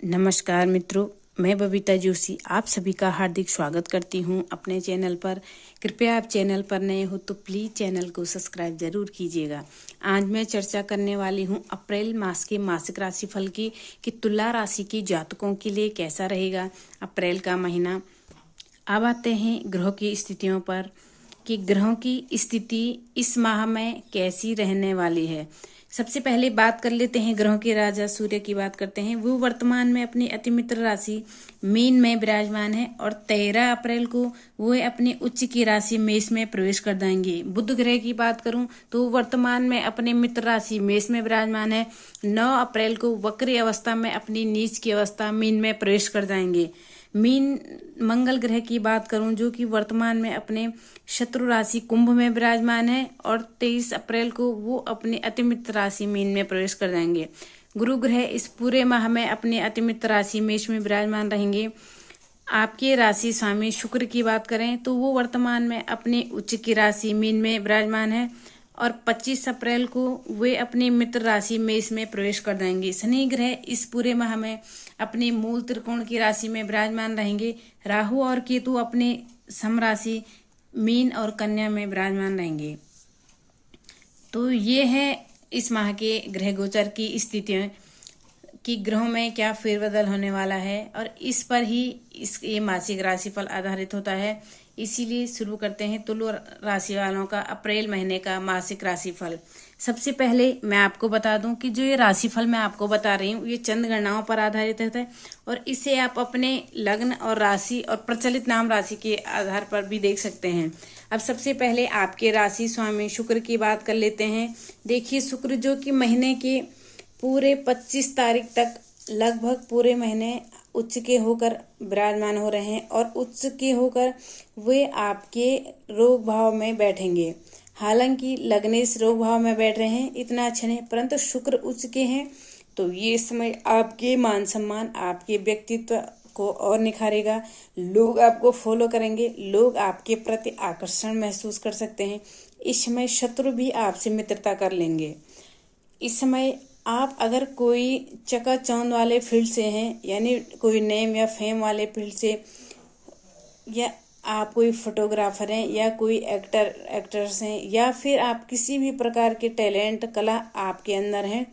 नमस्कार मित्रों, मैं बबीता जोशी आप सभी का हार्दिक स्वागत करती हूं अपने चैनल पर। कृपया आप चैनल पर नए हो तो प्लीज़ चैनल को सब्सक्राइब जरूर कीजिएगा। आज मैं चर्चा करने वाली हूं अप्रैल मास के मासिक राशिफल की कि तुला राशि की जातकों के लिए कैसा रहेगा अप्रैल का महीना। अब आते हैं ग्रहों की स्थितियों पर कि ग्रहों की स्थिति इस माह में कैसी रहने वाली है। सबसे पहले बात कर लेते हैं ग्रहों के राजा सूर्य की बात करते हैं। वो वर्तमान में अपनी अति मित्र राशि मीन में विराजमान है और 13 अप्रैल को वो अपनी उच्च की राशि मेष में प्रवेश कर जाएंगे। बुध ग्रह की बात करूं तो वर्तमान में अपने मित्र राशि मेष में विराजमान है। 9 अप्रैल को वक्री अवस्था में अपनी नीच की अवस्था मीन में प्रवेश कर जाएंगे। मीन मंगल ग्रह की बात करूं जो कि वर्तमान में अपने शत्रु राशि कुंभ में विराजमान है और 23 अप्रैल को वो अपनी अतिमित्र राशि मीन में प्रवेश कर जाएंगे। गुरु ग्रह इस पूरे माह में अपनी अतिमित्र राशि मेष में विराजमान रहेंगे। आपके राशि स्वामी शुक्र की बात करें तो वो वर्तमान में अपनी उच्च की राशि मीन में विराजमान है और 25 अप्रैल को वे अपनी मित्र राशि मेष में प्रवेश कर जाएंगे। शनि ग्रह इस पूरे माह में अपनी मूल त्रिकोण की राशि में विराजमान रहेंगे। राहु और केतु अपने सम राशि मीन और कन्या में विराजमान रहेंगे। तो ये है इस माह के ग्रह गोचर की स्थितियां कि ग्रहों में क्या फेरबदल होने वाला है और इस पर ही ये मासिक राशिफल आधारित होता है। इसीलिए शुरू करते हैं तुला राशि वालों का अप्रैल महीने का मासिक राशिफल। सबसे पहले मैं आपको बता दूं कि जो ये राशिफल मैं आपको बता रही हूँ ये चंद गणनाओं पर आधारित है और इसे आप अपने लग्न और राशि और प्रचलित नाम राशि के आधार पर भी देख सकते हैं। अब सबसे पहले आपके राशि स्वामी शुक्र की बात कर लेते हैं। देखिए शुक्र जो कि महीने के पूरे 25 तारीख तक लगभग पूरे महीने उच्च के होकर विराजमान हो रहे हैं और उच्च के होकर वे आपके रोग भाव में बैठेंगे। हालांकि लग्नेश रोग भाव में बैठ रहे हैं इतना अच्छा नहीं, परंतु शुक्र उच्च के हैं तो ये समय आपके मान सम्मान आपके व्यक्तित्व को और निखारेगा। लोग आपको फॉलो करेंगे, लोग आपके प्रति आकर्षण महसूस कर सकते हैं। इस समय शत्रु भी आपसे मित्रता कर लेंगे। इस समय आप अगर कोई चकाचौंध वाले फील्ड से हैं यानी कोई नेम या फेम वाले फील्ड से या आप कोई फोटोग्राफर हैं या कोई एक्टर्स हैं या फिर आप किसी भी प्रकार के टैलेंट कला आपके अंदर हैं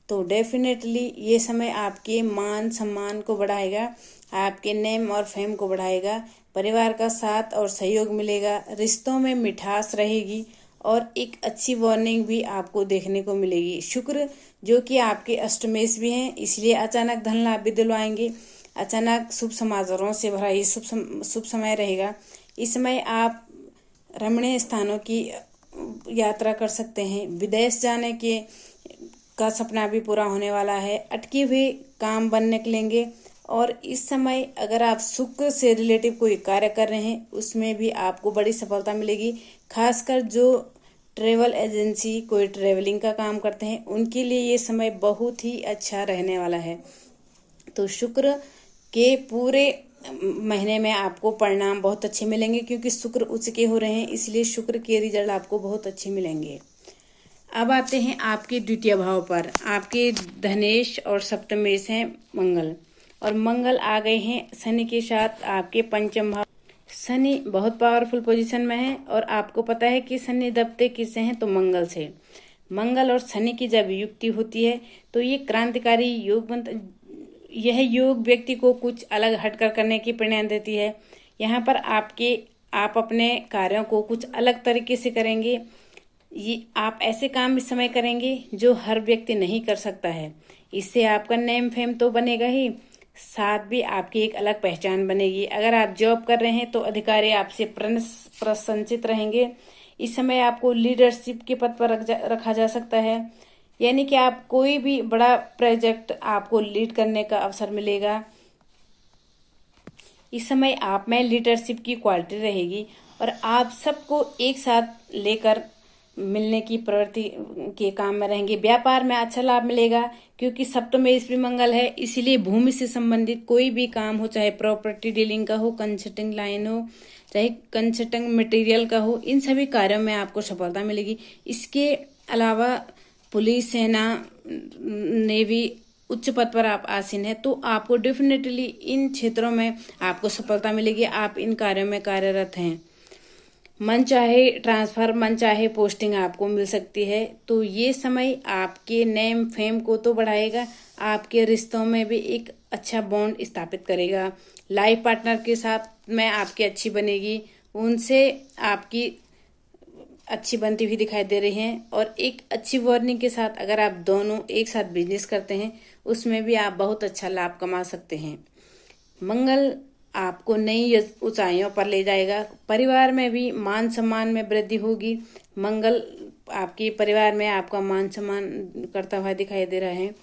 तो डेफिनेटली ये समय आपके मान सम्मान को बढ़ाएगा, आपके नेम और फेम को बढ़ाएगा। परिवार का साथ और सहयोग मिलेगा, रिश्तों में मिठास रहेगी और एक अच्छी वार्निंग भी आपको देखने को मिलेगी। शुक्र जो कि आपके अष्टमेश भी हैं इसलिए अचानक धन लाभ भी दिलवाएंगे। अचानक शुभ समाचारों से भरा ये शुभ समय रहेगा। इस समय आप रमणीय स्थानों की यात्रा कर सकते हैं। विदेश जाने का सपना भी पूरा होने वाला है। अटके हुए काम बन निकलेंगे और इस समय अगर आप शुक्र से रिलेटिव कोई कार्य कर रहे हैं उसमें भी आपको बड़ी सफलता मिलेगी। खासकर जो ट्रेवल एजेंसी कोई ट्रेवलिंग का काम करते हैं उनके लिए ये समय बहुत ही अच्छा रहने वाला है। तो शुक्र के पूरे महीने में आपको परिणाम बहुत अच्छे मिलेंगे क्योंकि शुक्र उच्च के हो रहे हैं इसलिए शुक्र के रिजल्ट आपको बहुत अच्छे मिलेंगे। अब आते हैं आपके द्वितीय भाव पर। आपके धनेश और सप्तमेश हैं मंगल और मंगल आ गए हैं शनि के साथ आपके पंचम भाव। शनि बहुत पावरफुल पोजीशन में है और आपको पता है कि शनि दबते किससे हैं तो मंगल से। मंगल और शनि की जब युक्ति होती है तो ये क्रांतिकारी योग बनता। यह योग व्यक्ति को कुछ अलग हटकर करने की प्रेरणा देती है। यहाँ पर आप अपने कार्यों को कुछ अलग तरीके से करेंगे। ये आप ऐसे काम इस समय करेंगे जो हर व्यक्ति नहीं कर सकता है। इससे आपका नेम फेम तो बनेगा ही, साथ भी आपकी एक अलग पहचान बनेगी। अगर आप जॉब कर रहे हैं तो अधिकारी आपसे प्रशंसित रहेंगे। इस समय आपको लीडरशिप के पद पर रखा जा सकता है यानी कि आप कोई भी बड़ा प्रोजेक्ट आपको लीड करने का अवसर मिलेगा। इस समय आप में लीडरशिप की क्वालिटी रहेगी और आप सबको एक साथ लेकर मिलने की प्रवृत्ति के काम में रहेंगे। व्यापार में अच्छा लाभ मिलेगा क्योंकि सप्तमेश भी मंगल है इसीलिए भूमि से संबंधित कोई भी काम हो, चाहे प्रॉपर्टी डीलिंग का हो, कंसल्टिंग लाइन हो, चाहे कंसल्टिंग मटेरियल का हो, इन सभी कार्यों में आपको सफलता मिलेगी। इसके अलावा पुलिस, सेना, नेवी उच्च पद पर आप आसीन है तो आपको डेफिनेटली इन क्षेत्रों में आपको सफलता मिलेगी। आप इन कार्यों में कार्यरत हैं। मन चाहे ट्रांसफर, मन चाहे पोस्टिंग आपको मिल सकती है। तो ये समय आपके नेम फेम को तो बढ़ाएगा, आपके रिश्तों में भी एक अच्छा बॉन्ड स्थापित करेगा। लाइफ पार्टनर के साथ में आपकी अच्छी बनेगी, उनसे आपकी अच्छी बनती हुई दिखाई दे रही है। और एक अच्छी वार्निंग के साथ अगर आप दोनों एक साथ बिजनेस करते हैं उसमें भी आप बहुत अच्छा लाभ कमा सकते हैं। मंगल आपको नई ऊंचाइयों पर ले जाएगा। परिवार में भी मान सम्मान में वृद्धि होगी। मंगल आपके परिवार में आपका मान सम्मान करता हुआ दिखाई दे रहा है।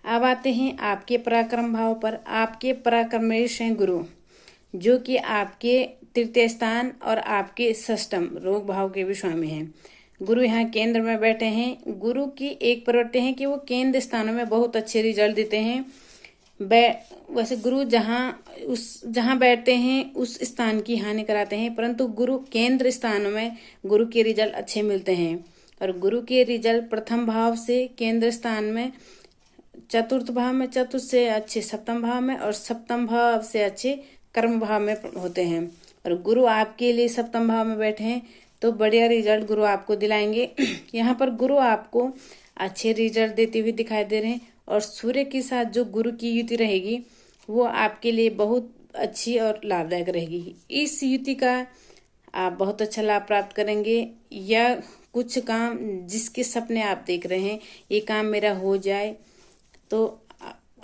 अब आते हैं आपके पराक्रम भाव पर। आपके पराक्रमेश हैं गुरु, जो कि आपके तृतीय स्थान और आपके षष्ठम रोग भाव के भी स्वामी हैं। गुरु यहाँ केंद्र में बैठे हैं। गुरु की एक प्रवृत्ति है कि वो केंद्र स्थानों में बहुत अच्छे रिजल्ट देते हैं। वैसे गुरु जहाँ बैठते हैं उस स्थान की हानि कराते हैं, परंतु गुरु केंद्र स्थानों में गुरु के रिजल्ट अच्छे मिलते हैं। और गुरु के रिजल्ट प्रथम भाव से केंद्र स्थान में, चतुर्थ भाव में, चतुर्थ से अच्छे सप्तम भाव में, और सप्तम भाव से अच्छे कर्म भाव में होते हैं। और गुरु आपके लिए सप्तम भाव में बैठे हैं तो बढ़िया रिजल्ट गुरु आपको दिलाएंगे। यहाँ पर गुरु आपको अच्छे रिजल्ट देते हुए दिखाई दे रहे हैं। और सूर्य के साथ जो गुरु की युति रहेगी वो आपके लिए बहुत अच्छी और लाभदायक रहेगी। इस युति का आप बहुत अच्छा लाभ प्राप्त करेंगे। या कुछ काम जिसके सपने आप देख रहे हैं, ये काम मेरा हो जाए तो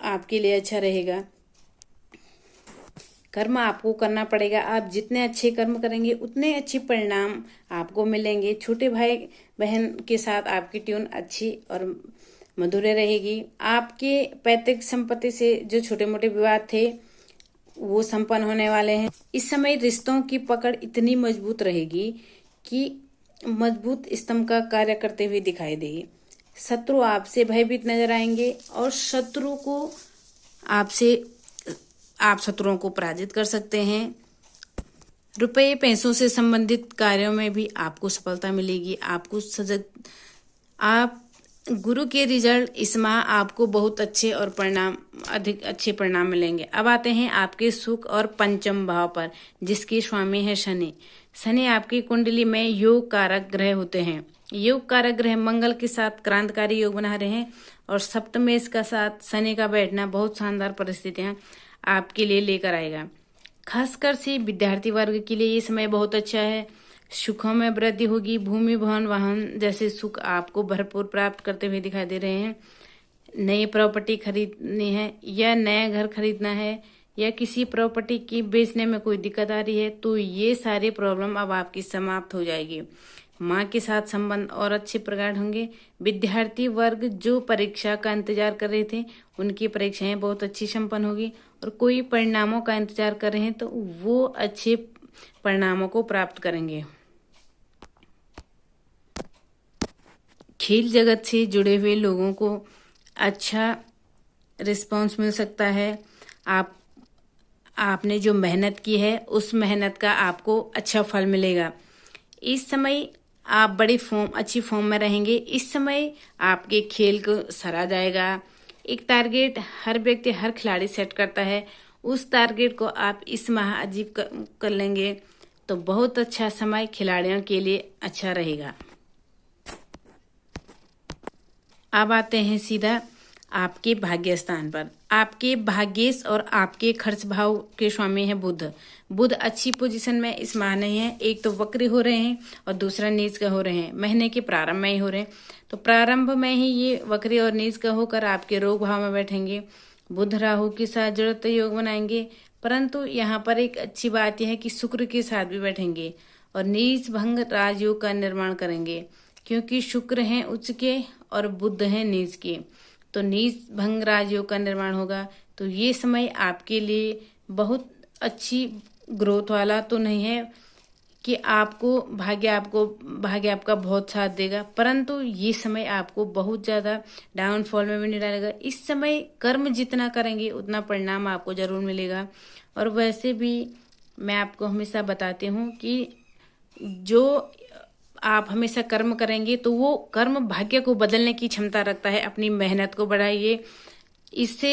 आपके लिए अच्छा रहेगा। कर्म आपको करना पड़ेगा। आप जितने अच्छे कर्म करेंगे उतने अच्छे परिणाम आपको मिलेंगे। छोटे भाई बहन के साथ आपकी ट्यून अच्छी और मधुर रहेगी। आपके पैतृक संपत्ति से जो छोटे मोटे विवाद थे वो संपन्न होने वाले हैं। इस समय रिश्तों की पकड़ इतनी मजबूत रहेगी कि मजबूत स्तंभ का कार्य करते हुए दिखाई देगी। शत्रु आपसे भयभीत नजर आएंगे और आप शत्रुओं को पराजित कर सकते हैं। रुपये पैसों से संबंधित कार्यों में भी आपको सफलता मिलेगी। आप गुरु के रिजल्ट इस माह आपको बहुत अच्छे और अधिक अच्छे परिणाम मिलेंगे। अब आते हैं आपके सुख और पंचम भाव पर, जिसके स्वामी है शनि। शनि आपकी कुंडली में योग कारक ग्रह होते हैं। योग कारक ग्रह मंगल के साथ क्रांतिकारी योग बना रहे हैं और सप्तमेश का साथ शनि का बैठना बहुत शानदार परिस्थितियां आपके लिए लेकर आएगा। खासकर से विद्यार्थी वर्ग के लिए ये समय बहुत अच्छा है। सुखों में वृद्धि होगी। भूमि भवन वाहन जैसे सुख आपको भरपूर प्राप्त करते हुए दिखाई दे रहे हैं। नई प्रॉपर्टी खरीदनी है या नया घर खरीदना है या किसी प्रॉपर्टी की बेचने में कोई दिक्कत आ रही है तो ये सारी प्रॉब्लम अब आपकी समाप्त हो जाएगी। माँ के साथ संबंध और अच्छे प्रगाढ़ होंगे। विद्यार्थी वर्ग जो परीक्षा का इंतजार कर रहे थे उनकी परीक्षाएं बहुत अच्छी संपन्न होगी और कोई परिणामों का इंतजार कर रहे हैं तो वो अच्छे परिणामों को प्राप्त करेंगे। खेल जगत से जुड़े हुए लोगों को अच्छा रिस्पांस मिल सकता है। आपने जो मेहनत की है उस मेहनत का आपको अच्छा फल मिलेगा। इस समय आप अच्छी फॉर्म में रहेंगे। इस समय आपके खेल को सराहा जाएगा। एक टारगेट हर व्यक्ति, हर खिलाड़ी सेट करता है। उस टारगेट को आप इस माह अचीव कर लेंगे तो बहुत अच्छा समय खिलाड़ियों के लिए अच्छा रहेगा। अब आते हैं सीधा आपके भाग्य स्थान पर। आपके भाग्येश और आपके खर्च भाव के स्वामी है बुध। बुध अच्छी पोजीशन में इस माह नहीं है। एक तो वक्री हो रहे हैं और दूसरा नीच का हो रहे हैं। महीने के प्रारंभ में ही हो रहे हैं तो प्रारंभ में ही ये वक्री और नीच का होकर आपके रोग भाव में बैठेंगे। बुध राहु के साथ जड़त्व योग बनाएंगे, परंतु यहाँ पर एक अच्छी बात यह है कि शुक्र के साथ भी बैठेंगे और नीच भंग राजयोग का निर्माण करेंगे, क्योंकि शुक्र हैं उच्च के और बुध हैं नीच के, तो नीच भंग राजयोग का निर्माण होगा। तो ये समय आपके लिए बहुत अच्छी ग्रोथ वाला तो नहीं है कि भाग्य आपका बहुत साथ देगा, परंतु ये समय आपको बहुत ज्यादा डाउनफॉल में भी नहीं डालेगा। इस समय कर्म जितना करेंगे उतना परिणाम आपको जरूर मिलेगा। और वैसे भी मैं आपको हमेशा बताती हूँ कि जो आप हमेशा कर्म करेंगे तो वो कर्म भाग्य को बदलने की क्षमता रखता है। अपनी मेहनत को बढ़ाइए, इससे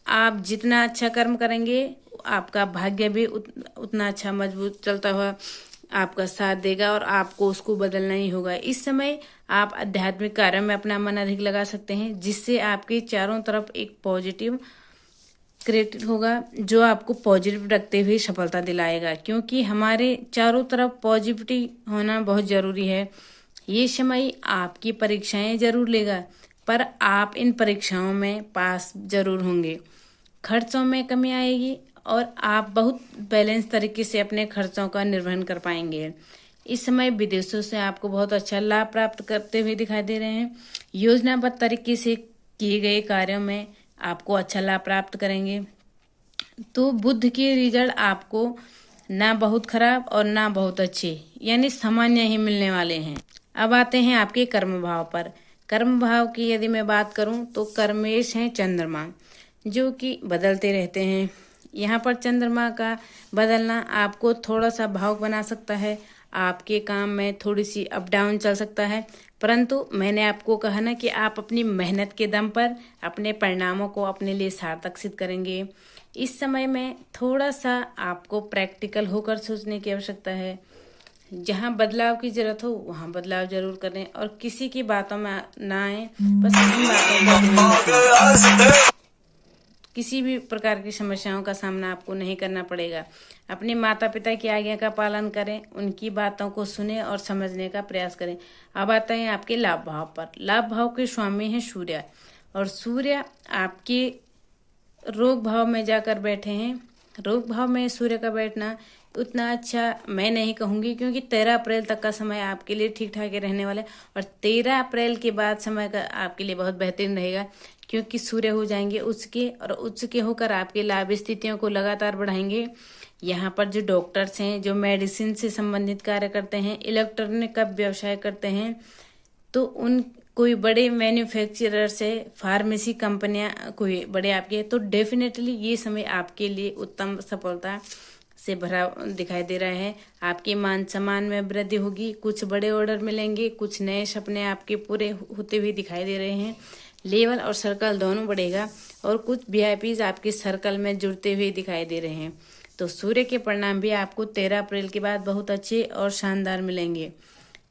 आप जितना अच्छा कर्म करेंगे आपका भाग्य भी उतना अच्छा मजबूत चलता हुआ आपका साथ देगा और आपको उसको बदलना ही होगा। इस समय आप आध्यात्मिक कार्य में अपना मन अधिक लगा सकते हैं, जिससे आपके चारों तरफ एक पॉजिटिव क्रिएट होगा जो आपको पॉजिटिव रखते हुए सफलता दिलाएगा, क्योंकि हमारे चारों तरफ पॉजिटिविटी होना बहुत जरूरी है। ये समय आपकी परीक्षाएं जरूर लेगा, पर आप इन परीक्षाओं में पास जरूर होंगे। खर्चों में कमी आएगी और आप बहुत बैलेंस तरीके से अपने खर्चों का निर्वहन कर पाएंगे। इस समय विदेशों से आपको बहुत अच्छा लाभ प्राप्त करते हुए दिखाई दे रहे हैं। योजनाबद्ध तरीके से किए गए कार्यों में आपको अच्छा लाभ प्राप्त करेंगे। तो बुध के रिजल्ट आपको ना बहुत खराब और ना बहुत अच्छे, यानी सामान्य ही मिलने वाले हैं। अब आते हैं आपके कर्म भाव पर। कर्म भाव की यदि मैं बात करूं तो कर्मेश हैं चंद्रमा, जो कि बदलते रहते हैं। यहाँ पर चंद्रमा का बदलना आपको थोड़ा सा भावुक बना सकता है, आपके काम में थोड़ी सी अप डाउन चल सकता है, परंतु मैंने आपको कहा ना कि आप अपनी मेहनत के दम पर अपने परिणामों को अपने लिए सार्थक सिद्ध करेंगे। इस समय में थोड़ा सा आपको प्रैक्टिकल होकर सोचने की आवश्यकता है। जहाँ बदलाव की जरूरत हो वहाँ बदलाव जरूर करें और किसी की बातों में ना आए, बस इन बातों का ध्यान रखें। किसी भी प्रकार की समस्याओं का सामना आपको नहीं करना पड़ेगा। अपने माता पिता की आज्ञा का पालन करें, उनकी बातों को सुने और समझने का प्रयास करें। अब आते हैं आपके लाभ भाव पर। लाभ भाव के स्वामी हैं सूर्य, और सूर्य आपके रोग भाव में जाकर बैठे हैं। रोग भाव में सूर्य का बैठना उतना अच्छा मैं नहीं कहूंगी, क्योंकि 13 अप्रैल तक का समय आपके लिए ठीक ठाक रहने वाला है और 13 अप्रैल के बाद समय का आपके लिए बहुत बेहतरीन रहेगा, क्योंकि सूर्य हो जाएंगे उच्च के, और उच्च के होकर आपके लाभ स्थितियों को लगातार बढ़ाएंगे। यहाँ पर जो डॉक्टर्स हैं, जो मेडिसिन से संबंधित कार्य करते हैं, इलेक्ट्रॉनिक का व्यवसाय करते हैं, तो उन कोई बड़े मैन्युफैक्चरर से फार्मेसी कंपनियां कोई बड़े आपके, तो डेफिनेटली ये समय आपके लिए उत्तम सफलता से भरा दिखाई दे रहा है। आपके मान सम्मान में वृद्धि होगी, कुछ बड़े ऑर्डर मिलेंगे, कुछ नए सपने आपके पूरे होते हुए दिखाई दे रहे हैं। लेवल और सर्कल दोनों बढ़ेगा और कुछ वीआईपीज आपके सर्कल में जुड़ते हुए दिखाई दे रहे हैं। तो सूर्य के परिणाम भी आपको 13 अप्रैल के बाद बहुत अच्छे और शानदार मिलेंगे।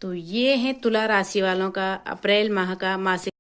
तो ये है तुला राशि वालों का अप्रैल माह का मासिक